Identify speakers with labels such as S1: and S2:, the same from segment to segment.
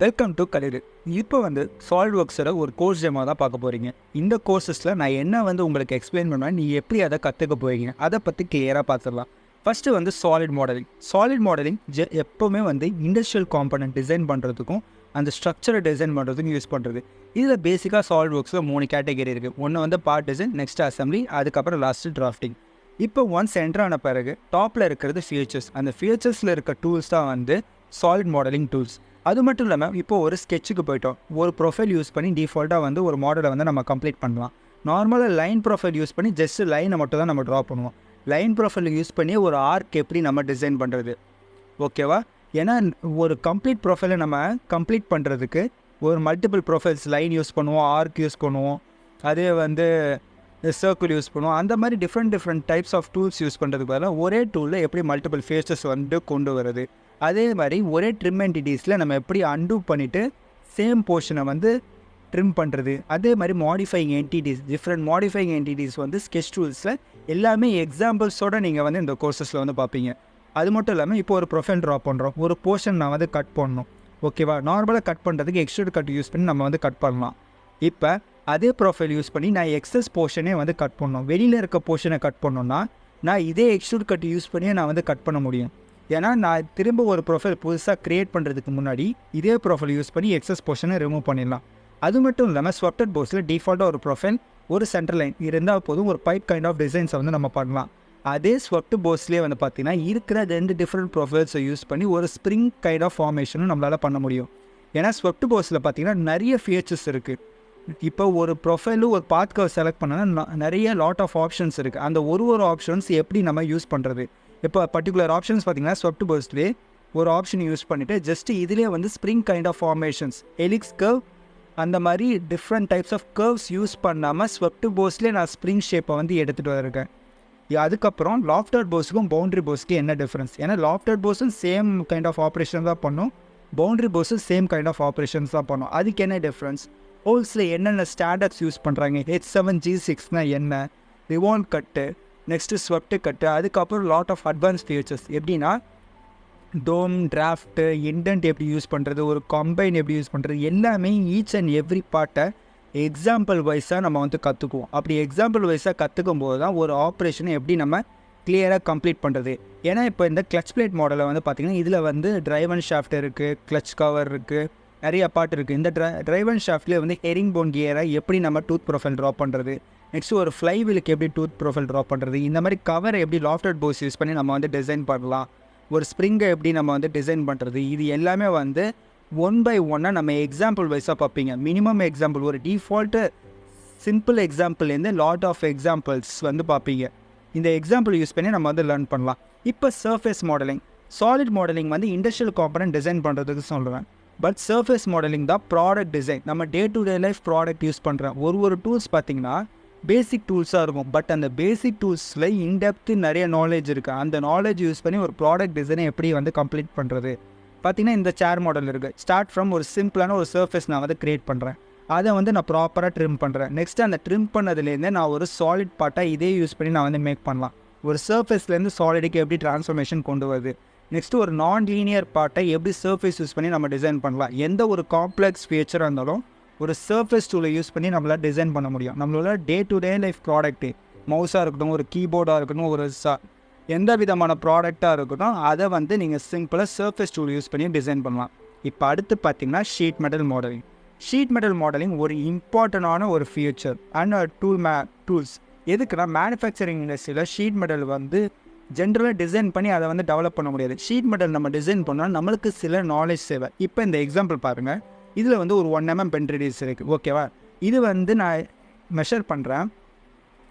S1: Welcome to கலிரு. இப்போ சாலிட்வொர்க்ஸோட ஒரு course demo தான் பார்க்க போகிறீங்க. இந்த கோர்சஸில் நான் என்ன உங்களுக்கு எக்ஸ்பிளைன் பண்ணுவேன், நீங்கள் எப்படி அதை கற்றுக்க போகிறீங்க, அதை பற்றி கிளியராக பார்த்துடலாம். First solid modelling. Solid modelling எப்போவுமே இண்டஸ்ட்ரியல் காம்பனன்ட் டிசைன் பண்ணுறதுக்கும் அந்த ஸ்ட்ரக்சரை டிசைன் பண்ணுறதுக்கும் யூஸ் பண்ணுறது. இதில் பேசிக்காக சாலிட்வொர்க்ஸில் 3 கேட்டகரி இருக்குது. ஒன்று பார்ட் டிசைன், நெக்ஸ்ட் அசம்பிளி, அதுக்கப்புறம் லாஸ்ட்டு டிராஃப்டிங். இப்போ ஒன்ஸ் என்ட்ரான பிறகு டாப்பில் இருக்கிறது ஃபியூச்சர்ஸ். அந்த ஃபியூச்சர்ஸில் இருக்க டூல்ஸ் தான் சாலிட் மாடலிங் டூல்ஸ். அது மட்டும் இல்லாமல் இப்போ ஒரு ஸ்கெட்சுக்கு போய்ட்டோம். ஒரு ப்ரொஃபைல் யூஸ் பண்ணி டிஃபால்ட்டாக ஒரு மாடலை நம்ம கம்ப்ளீட் பண்ணலாம். நார்மலாக லைன் ப்ரொஃபைல் யூஸ் பண்ணி ஜஸ்ட் லைனை மட்டும் தான் நம்ம ட்ரா பண்ணுவோம். லைன் ப்ரொஃபைல் யூஸ் பண்ணி ஒரு ஆர்க் எப்படி நம்ம டிசைன் பண்ணுறது, ஓகேவா? ஏன்னா ஒரு கம்ப்ளீட் ப்ரொஃபைலை நம்ம கம்ப்ளீட் பண்ணுறதுக்கு ஒரு மல்டிபிள் ப்ரொஃபைல்ஸ் லைன் யூஸ் பண்ணுவோம், ஆர்க் யூஸ் பண்ணுவோம், அதே சர்க்கிள் யூஸ் பண்ணுவோம். அந்த மாதிரி different types of tools use பண்ணுறதுக்கு பதிலாக ஒரே டூலில் எப்படி மல்டிபிள் ஃபேஸஸ் கொண்டு வருது, அதே மாதிரி ஒரே ட்ரிம் என்டிட்டிஸில் நம்ம எப்படி அன்டூ பண்ணிவிட்டு சேம் போர்ஷனை ட்ரிம் பண்ணுறது. அதே மாதிரி modifying entities, different modifying entities sketch டூல்ஸில் எல்லாமே எக்ஸாம்பிள்ஸோடு நீங்கள் இந்த கோர்சஸில் பார்ப்பீங்க. அது மட்டும் இல்லாமல் இப்போ ஒரு ப்ரொஃபைல் ட்ரா பண்ணுறோம், ஒரு போர்ஷன் நான் கட் பண்ணணும், ஓகேவா? நார்மலாக கட் பண்ணுறதுக்கு எக்ஸ்ட்ரூட் கட் யூஸ் பண்ணி நம்ம கட் பண்ணலாம். இப்போ அதே ப்ரொஃபைல் யூஸ் பண்ணி நான் எக்ஸஸ் போர்ஷனே கட் பண்ணணும். வெளியில் இருக்க போர்ஷனை கட் பண்ணோன்னா நான் இதே எக்ஸ்ட்ரூட் கட் யூஸ் பண்ணியே நான் கட் பண்ண முடியும். ஏன்னா நான் திரும்ப ஒரு ப்ரொஃபைல் புதுசாக க்ரியேட் பண்ணுறதுக்கு முன்னாடி இதே ப்ரொஃபைல் யூஸ் பண்ணி எக்ஸஸ் போர்ஷனை ரிமூவ் பண்ணிடலாம். அது மட்டும் இல்லாமல் ஸ்வெப்டட் போர்ஸில் டிஃபால்ட்டாக ஒரு ப்ரொஃபைல், ஒரு சென்டர் லைன் இருந்தால் போதும், ஒரு பைப் கைண்ட் ஆஃப் டிசைன்ஸை நம்ம பண்ணலாம். அதே ஸ்வெப்ட் போர்ஸ்லேயே பார்த்தீங்கன்னா இருக்கிற 2 டிஃப்ரெண்ட் ப்ரொஃபைல்ஸை யூஸ் பண்ணி ஒரு ஸ்ப்ரிங் கைண்ட் ஆஃப் ஃபார்மேஷனும் நம்மளால் பண்ண முடியும். ஏன்னா ஸ்வெப்ட் போர்ஸில் பார்த்தீங்கன்னா நிறைய ஃபீச்சர்ஸ் இருக்குது. இப்போ ஒரு ப்ரொஃபைலும் ஒரு பாத் கர்வ் செலக்ட் பண்ணோன்னா நிறைய லாட் ஆஃப் ஆப்ஷன்ஸ் இருக்குது. அந்த ஒரு ஆப்ஷன்ஸ் எப்படி நம்ம யூஸ் பண்ணுறது? இப்போ பர்டிகுலர் ஆப்ஷன்ஸ் பார்த்தீங்கன்னா ஸ்வெப்ட் போர்ஸ்லேயே ஒரு ஆப்ஷன் யூஸ் பண்ணிவிட்டு ஜஸ்ட் இதிலே spring kind of formations, helix curve, அந்த மாதிரி different types of curves use பண்ணாமல் ஸ்வெப்ட் போர்ஸ்லேயே நான் ஸ்ப்ரிங் ஷேப்பை எடுத்துகிட்டு வந்திருக்கேன். அதுக்கப்புறம் லாஃப்டட் போர்ஸுக்கும் பவுண்ட்ரி போர்ஸ்க்கு என்ன டிஃப்ரென்ஸ்? ஏன்னா லாஃப்டட் போர்ஸும் சேம் கைண்ட் ஆஃப் ஆப்ரேஷன் தான் பண்ணும், பவுண்ட்ரி போர்ஸும் சேம் கைண்ட் ஆஃப் ஆப்ரேஷன்ஸ் தான் பண்ணும். அதுக்கு என்ன டிஃப்ரென்ஸ்? ஹோல்ஸில் என்னென்ன ஸ்டாண்டர்ட்ஸ் யூஸ் பண்ணுறாங்க, H7G6னால் என்ன, ரிவால்வ் கட்டு, நெக்ஸ்ட்டு ஸ்வெப்ட் கட்டு, அதுக்கப்புறம் லாட் ஆஃப் அட்வான்ஸ் ஃபீச்சர்ஸ். எப்படின்னா டோம், டிராஃப்ட்டு, இண்டென்ட் எப்படி யூஸ் பண்ணுறது, ஒரு கம்பைன் எப்படி யூஸ் பண்ணுறது, எல்லாமே ஈச் அண்ட் எவ்ரி பார்ட்டை எக்ஸாம்பிள் வைஸாக நம்ம கற்றுக்குவோம். அப்படி எக்ஸாம்பிள் வைஸாக கற்றுக்கும் போது தான் ஒரு ஆப்ரேஷனை எப்படி நம்ம கிளியராக கம்ப்ளீட் பண்ணுறது. ஏன்னா இப்போ இந்த கிளச் பிளேட் மாடலில் பார்த்திங்கன்னா இதில் டிரைவ் அண்ட் ஷாஃப்ட் இருக்குது, கிளச் கவர் இருக்குது, நிறைய பார்ட் இருக்குது. இந்த டிரைவ் அண்ட் ஷாஃப்ட்லேயே ஹெரிங் போன் கியரை எப்படி நம்ம டூத் ப்ரொஃபைல் ட்ரா பண்ணுறது, நெக்ஸ்ட்டு ஒரு ஃப்ளை வீலுக்கு எப்படி டூத் ப்ரொஃபைல் ட்ரா பண்ணுறது, இந்த மாதிரி கவரை எப்படி லாஃப்டட் போர்ஸ் யூஸ் பண்ணி நம்ம டிசைன் பண்ணலாம், ஒரு ஸ்ப்ரிங்கை எப்படி நம்ம டிசைன் பண்ணுறது, இது எல்லாமே ஒன் பை ஒன்னாக நம்ம எக்ஸாம்பிள் வைஸாக பார்ப்பீங்க. மினிமம் எக்ஸாம்பிள், ஒரு டிஃபால்ட்டு சிம்பிள் எக்ஸாம்பிள்லேருந்து லாட் ஆஃப் எக்ஸாம்பிள்ஸ் பார்ப்பீங்க. இந்த எக்ஸாம்பிள் யூஸ் பண்ணி நம்ம லேர்ன் பண்ணலாம். இப்போ surface modelling. Solid modelling industrial component design பண்ணுறதுக்கு சொல்லுவேன். பட் சர்ஃபேஸ் மாடலிங் தான் ப்ராடக்ட் டிசைன். நம்ம day to day life product use பண்ணுறோம். ஒரு டூல்ஸ் பார்த்திங்கன்னா பேசிக் டூல்ஸாக இருக்கும். பட் அந்த பேசிக் டூல்ஸில் இன்டெப்த்து நிறைய நாலேஜ் இருக்குது. அந்த நாலேஜ் யூஸ் பண்ணி ஒரு ப்ராடக்ட் டிசைனை எப்படி கம்ப்ளீட் பண்ணுறது. பார்த்திங்கன்னா இந்த சேர் மாடல் இருக்குது. ஸ்டார்ட் ஃப்ரம் ஒரு சிம்பிளான ஒரு சர்ஃபேஸ் நான் க்ரியேட் பண்ணுறேன். அதை நான் ப்ராப்பராக ட்ரிம் பண்ணுறேன். நெக்ஸ்ட்டு அந்த ட்ரிம் பண்ணதுலேருந்து நான் ஒரு சாலிட் பார்ட்டாக இதே யூஸ் பண்ணி நான் மேக் பண்ணலாம். ஒரு சர்ஃபேஸ்லேருந்து சாலிடுக்கு எப்படி ட்ரான்ஸ்ஃபர்மேஷன் கொண்டு வருது. நெக்ஸ்ட்டு ஒரு நான் லீனியர் பார்ட்டை எப்படி சர்ஃபேஸ் யூஸ் பண்ணி நம்ம டிசைன் பண்ணலாம். எந்த ஒரு காம்ப்ளெக்ஸ் ஃபீச்சராக இருந்தாலும் ஒரு சர்ஃபேஸ் டூலை யூஸ் பண்ணி நம்மளால் டிசைன் பண்ண முடியும். நம்மளோட day to day life product, மவுஸாக இருக்கட்டும், ஒரு கீபோர்டாக இருக்கட்டும், ஒரு எந்த விதமான ப்ராடக்டாக இருக்கட்டும், அதை நீங்கள் சிம்பிளாக சர்ஃபேஸ் டூல் யூஸ் பண்ணி டிசைன் பண்ணலாம். இப்போ அடுத்து பார்த்திங்கன்னா sheet metal modelling. Sheet metal modelling ஒரு இம்பார்ட்டண்டான ஒரு ஃபியூச்சர் அண்ட் டூல்ஸ். எதுக்குன்னா மேனுஃபேக்சரிங் இண்டஸ்ட்ரியில் ஷீட் மெட்டல் ஜென்ரலாக டிசைன் பண்ணி அதை டெவலப் பண்ண முடியாது. ஷீட் மெட்டல் நம்ம டிசைன் பண்ணால் நம்மளுக்கு சில நாலேஜ் தேவை. இப்போ இந்த எக்ஸாம்பிள் பாருங்கள். இதில் ஒரு 1 mm பென் ரேடியஸ் இருக்குது, ஓகேவா? இது நான் மெஷர் பண்ணுறேன்.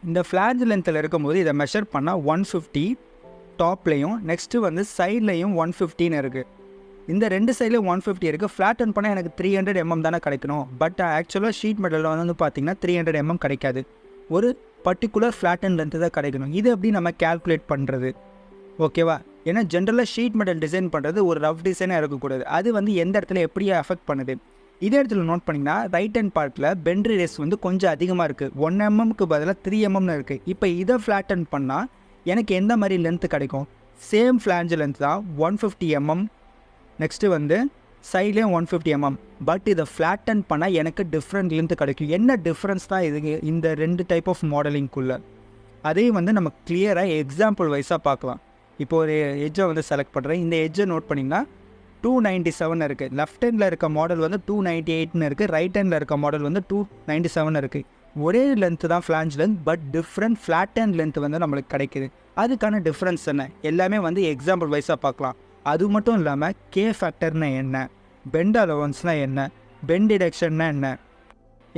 S1: இந்த ஃப்ளாஜ் லென்த்தில் இருக்கும்போது இதை மெஷர் பண்ணால் 150 டாப்லேயும், நெக்ஸ்ட்டு சைட்லேயும் 115 இருக்குது. இந்த 2 சைட்லேயும் 150 இருக்குது. ஃப்ளாட்டன் பண்ணால் எனக்கு 300 mm தானே கிடைக்கணும். பட் ஆக்சுவலாக ஷீட் மெட்டலில் பார்த்திங்கன்னா 300 mm கிடைக்காது. ஒரு பர்டிகுலர் ஃப்ளாட்டன் லென்த்து தான் கிடைக்கணும். இது எப்படி நம்ம கேல்குலேட் பண்ணுறது, ஓகேவா? ஏன்னா ஜென்ரலாக ஷீட் மெட்டல் டிசைன் பண்ணுறது ஒரு ரஃப் டிசைனாக இருக்கக்கூடாது. அது எந்த இடத்துல எப்படி அஃபெக்ட் பண்ணுது. இதே இடத்துல நோட் பண்ணிங்கன்னா ரைட் ஹேண்ட் பார்ட்டில் பெண்ட் ரேடியஸ் கொஞ்சம் அதிகமாக இருக்குது. 1 mmக்கு பதிலாக 3 mm இருக்குது. இப்போ இதை ஃப்ளாட்டன் பண்ணால் எனக்கு எந்த மாதிரி லென்த்து கிடைக்கும்? சேம் ஃப்ளாஞ்ச் லென்த் தான் 150 mm. நெக்ஸ்ட்டு சைட்லேயும் 150 பட் இதை ஃப்ளாட்டன் பண்ணால் எனக்கு டிஃப்ரெண்ட் லென்த் கிடைக்கும். என்ன டிஃப்ரென்ஸ் தான் இது இந்த 2 டைப் ஆஃப் மாடலிங்குள்ளே? அதையும் வந்து நம்ம கிளியராக எக்ஸாம்பிள் வைஸாக பார்க்கலாம். இப்போ ஒரு எட்ஜை வந்து செலக்ட் பண்ணுறேன். இந்த எட்ஜை நோட் பண்ணிங்கன்னா 297 இருக்குது. லெஃப்ட் ஹேண்டில் இருக்க மாடல் வந்து 298 இருக்குது. ரைட் ஹேண்டில் இருக்க மாடல் வந்து 297 இருக்குது. ஒரே லென்த்து தான் flange length, but different flat hand length வந்து நம்மளுக்கு கிடைக்குது. அதுக்கான டிஃப்ரென்ஸ் என்ன? எல்லாமே வந்து எக்ஸாம்பிள் வைஸாக பார்க்கலாம். அது மட்டும் இல்லாமல் கே ஃபேக்டர்னா என்ன, பெண்ட் அலவன்ஸ்னால் என்ன, பெண்ட் டிடெக்ஷன்னா என்ன?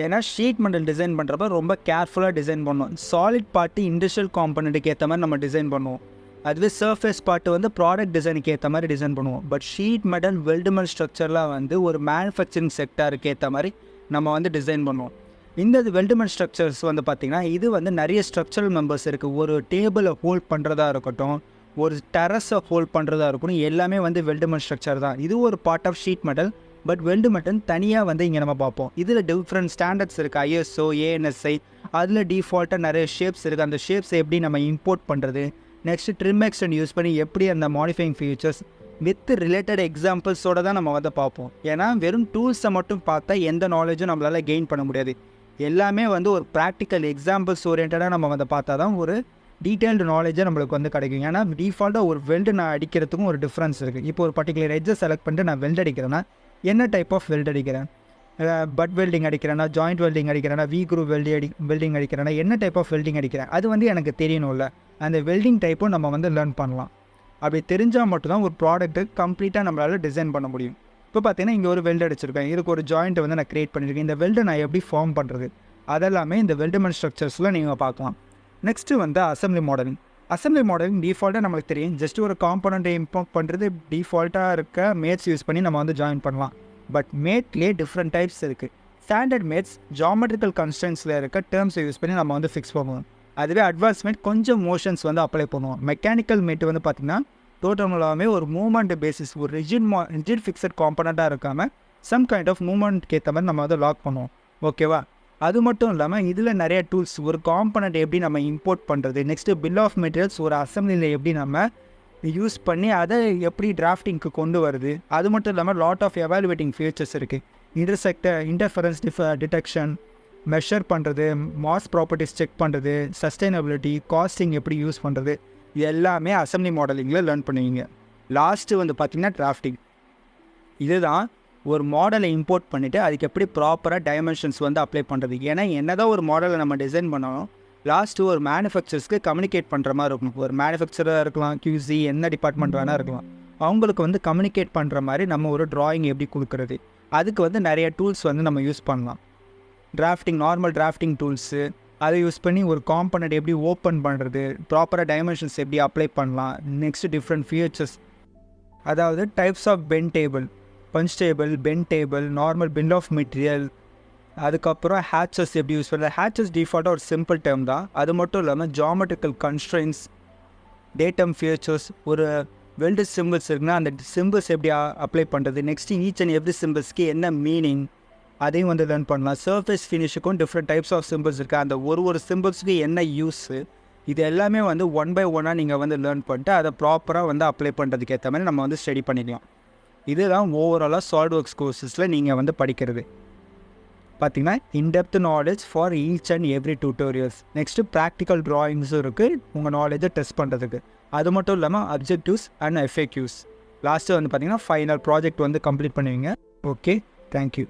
S1: ஏன்னா ஷீட் மெட்டல் டிசைன் பண்ணுறப்ப ரொம்ப கேர்ஃபுல்லாக டிசைன் பண்ணுவோம். சாலிட் பார்ட்டு இண்டஸ்ட்ரியல் காம்பனண்ட்டுக்கு ஏற்ற மாதிரி நம்ம டிசைன் பண்ணுவோம். அதுவே சர்ஃபேஸ் பார்ட்டு வந்து ப்ராடக்ட் டிசைனுக்கு ஏற்ற மாதிரி டிசைன் பண்ணுவோம். பட் ஷீட் மெட்டல் வெல்டுமெல் ஸ்ட்ரக்சர்லாம் வந்து ஒரு மேனுஃபேக்சரிங் செக்டாருக்கு ஏற்ற மாதிரி நம்ம வந்து டிசைன் பண்ணுவோம். இந்த வெல்டுமெல் ஸ்ட்ரக்சர்ஸ் வந்து பார்த்திங்கன்னா இது வந்து நிறைய ஸ்ட்ரக்சரல் மெம்பர்ஸ் இருக்குது. ஒரு டேபிளை ஹோல்ட் பண்ணுறதா இருக்கட்டும், ஒரு டெரஸை ஹோல்ட் பண்ணுறதா இருக்கட்டும், எல்லாமே வந்து வெல்டுமெல் ஸ்ட்ரக்சர் தான். இது ஒரு part of sheet metal. But weld metal தனியாக வந்து இங்கே நம்ம பார்ப்போம். இதில் டிஃப்ரெண்ட் ஸ்டாண்டர்ட்ஸ் இருக்குது. ஐஎஸ்ஓ, ஏஎன்எஸ்ஐ, அதில் டிஃபால்ட்டாக நிறைய ஷேப்ஸ் இருக்குது. அந்த ஷேப்ஸ் எப்படி நம்ம இம்போர்ட் பண்ணுறது, நெக்ஸ்ட் ட்ரிம் எக்ஸ்டெண்ட் யூஸ் பண்ணி எப்படி அந்த மாடிஃபைங் ஃபீச்சர்ஸ் வித் ரிலேட்டட் எக்ஸாம்பிள்ஸோடு தான் நம்ம வந்து பார்ப்போம். ஏன்னா வெறும் டூல்ஸை மட்டும் பார்த்தா எந்த நாலேஜும் நம்மளால் கெயின் பண்ண முடியாது. எல்லாமே வந்து ஒரு ப்ராக்டிக்கல் எக்ஸாம்பிள்ஸ் ஓரியன்டாக நம்ம வந்து பார்த்தா தான் ஒரு டீட்டெயில்டு நாலேஜை நம்மளுக்கு வந்து கிடைக்கும். ஏன்னா டிஃபால்ட்டாக ஒரு வெல்டு நான் அடிக்கிறதுக்கும் ஒரு டிஃப்ரென்ஸ் இருக்குது. இப்போ ஒரு பர்டிகுலர் எட்ஜை செலக்ட் பண்ணிட்டு நான் வெல்டு அடிக்கிறேன்னா என்ன டைப் ஆஃப் வெல்டு அடிக்கிறேன்? பட் வெல்டிங் அடிக்கிறேன்னா, ஜாயிண்ட் வெல்டிங் அடிக்கிறேன்னா, வி குரூப் வெல்டிங் அடிக்கிறேன்னா, என்ன டைப் ஆஃப் வெல்டிங் அடிக்கிறேன் அது வந்து எனக்கு தெரியணும்ல. அந்த வெல்டிங் டைப்பும் நம்ம வந்து லேர்ன் பண்ணலாம். அப்படி தெரிஞ்சால் மட்டும்தான் ஒரு ப்ராடக்ட்டு கம்ப்ளீட்டாக நம்மளால் டிசைன் பண்ண முடியும். இப்போ பார்த்தீங்கன்னா இங்கே ஒரு வெல்டு அடிச்சிருக்கேன். இதுக்கு ஒரு ஜாயிண்ட்டை வந்து நான் க்ரியேட் பண்ணியிருக்கேன். இந்த வெல்டை நான் எப்படி ஃபார்ம் பண்ணுறது அதெல்லாமே இந்த வெல்டுமெல் ஸ்ட்ரக்சர்ஸில் நீங்கள் பார்க்கலாம். நெக்ஸ்ட்டு வந்து அசம்பிளி மாடலிங். அசம்பிளி மாடலிங் டிஃபால்ட்டாக நமக்கு தெரியும். ஜஸ்ட் ஒரு காம்பனண்ட்டை இம்போர்ட் பண்ணுறது, டிஃபால்ட்டாக இருக்க மேட்ஸ் யூஸ் பண்ணி நம்ம வந்து ஜாயின் பண்ணலாம். பட் மேட்லேயே டிஃப்ரெண்ட் டைப்ஸ் இருக்குது. ஸ்டாண்டர்ட் மேட்ஸ் ஜாமெட்ரிக்கல் கன்ஸ்டன்ஸில் இருக்க டேர்ம்ஸை யூஸ் பண்ணி நம்ம வந்து ஃபிக்ஸ் பண்ணுவோம். அதுவே அட்வான்ஸ் மேட் கொஞ்சம் மோஷன்ஸ் வந்து அப்ளை பண்ணுவோம். மெக்கானிக்கல் மேட் வந்து பார்த்திங்கன்னா டோட்டலாகவே ஒரு மூவ்மெண்ட் பேசிஸ், ஒரு ரிஜிட் ஃபிக்ஸட் காம்பனண்ட்டாக இருக்காமல் சம் கைண்ட் ஆஃப் மூவ்மெண்ட்க்கு ஏற்ற மாதிரி நம்ம வந்து லாக் பண்ணுவோம். ஓகேவா? அது மட்டும் இல்லாமல் இதில் நிறைய டூல்ஸ், ஒரு காம்பனண்ட் எப்படி நம்ம இம்போர்ட் பண்ணுறது, நெக்ஸ்ட்டு பில் ஆஃப் மெட்டீரியல்ஸ் ஒரு அசம்பிளியில் எப்படி நம்ம யூஸ் பண்ணி அதை எப்படி டிராஃப்டிங்க்கு கொண்டு வருது. அது மட்டும் இல்லாமல் லாட் ஆஃப் எவாலுவேட்டிங் ஃபீச்சர்ஸ் இருக்குது. இன்டர்ஃபரன்ஸ் டிடெக்ஷன், மெஷர் பண்ணுறது, மாஸ் ப்ராப்பர்ட்டிஸ் செக் பண்ணுறது, சஸ்டைனபிலிட்டி, காஸ்டிங் எப்படி யூஸ் பண்ணுறது, இது எல்லாமே அசம்பிளி மாடலிங்கில் லேர்ன் பண்ணுவீங்க. லாஸ்ட்டு வந்து பார்த்திங்கன்னா டிராஃப்டிங். இதுதான் ஒரு மாடலை இம்போர்ட் பண்ணிவிட்டு அதுக்கு எப்படி ப்ராப்பராக டைமென்ஷன்ஸ் வந்து அப்ளை பண்ணுறது. ஏன்னா என்ன தான் ஒரு மாடலை நம்ம டிசைன் பண்ணணும், லாஸ்ட்டு ஒரு மேனுஃபேக்சர்ஸ்க்கு கம்யூனிகேட் பண்ணுற மாதிரி இருக்கணும். ஒரு மேனுஃபேக்சராக இருக்கலாம், QC, என்ன டிபார்ட்மெண்ட் வேணால் இருக்கலாம், அவங்களுக்கு வந்து கம்யூனிகேட் பண்ணுற மாதிரி நம்ம ஒரு ட்ராயிங் எப்படி கொடுக்குறது, அதுக்கு வந்து நிறைய டூல்ஸ் வந்து நம்ம யூஸ் பண்ணலாம். டிராஃப்டிங், நார்மல் டிராஃப்டிங் டூல்ஸு, அதை யூஸ் பண்ணி ஒரு காம்பனண்ட் எப்படி ஓப்பன் பண்ணுறது, ப்ராப்பராக டைமென்ஷன்ஸ் எப்படி அப்ளை பண்ணலாம். நெக்ஸ்ட்டு டிஃப்ரெண்ட் ஃபீச்சர்ஸ், அதாவது types of bend table, punch table, bend table, normal bill of material, அதுக்கப்புறம் ஹேச்சஸ் எப்படி யூஸ் பண்ணுறது. ஹேச்சஸ் டிஃபால்ட்டாக ஒரு சிம்பிள் டேர்ம் தான். அது மட்டும் இல்லாமல் ஜாமெட்ரிக்கல் கன்ஸ்ட்ரெயின்ஸ், டேட்டம் ஃபீச்சர்ஸ், ஒரு வெல்டு சிம்பிள்ஸ் இருக்குன்னா அந்த சிம்பிள்ஸ் எப்படி அப்ளை பண்ணுறது, நெக்ஸ்ட்டு ஈச் அண்ட் எவ்ரி சிம்பிள்ஸ்க்கு என்ன மீனிங், அதையும் வந்து லேர்ன் பண்ணலாம். சர்ஃபேஸ் ஃபினிஷுக்கும் டிஃப்ரெண்ட் டைப்ஸ் ஆஃப் சிம்பிள்ஸ் இருக்குது. அந்த ஒரு சிம்பிள்ஸுக்கு என்ன யூஸு, இது எல்லாமே வந்து ஒன் பை ஒன்னாக நீங்கள் வந்து லேர்ன் பண்ணிட்டு அதை ப்ராப்பராக வந்து அப்ளை பண்ணுறதுக்கு ஏற்ற மாதிரி நம்ம வந்து ஸ்டடி பண்ணிக்கலாம். இதுதான் ஓவராலாக சாலிட்வொர்க்ஸ் கோர்சஸில் நீங்கள் வந்து படிக்கிறது. பார்த்திங்கன்னா in depth knowledge for each and every tutorials. Next practical ட்ராயிங்ஸும் இருக்குது உங்கள் நாலேஜை டெஸ்ட் பண்ணுறதுக்கு. அது மட்டும் இல்லாமல் அப்ஜெக்டிவ்ஸ் அண்ட் FAQs. லாஸ்ட்டு வந்து பார்த்திங்கன்னா ஃபைனல் ப்ராஜெக்ட் வந்து கம்ப்ளீட் பண்ணுவீங்க. Okay, thank you.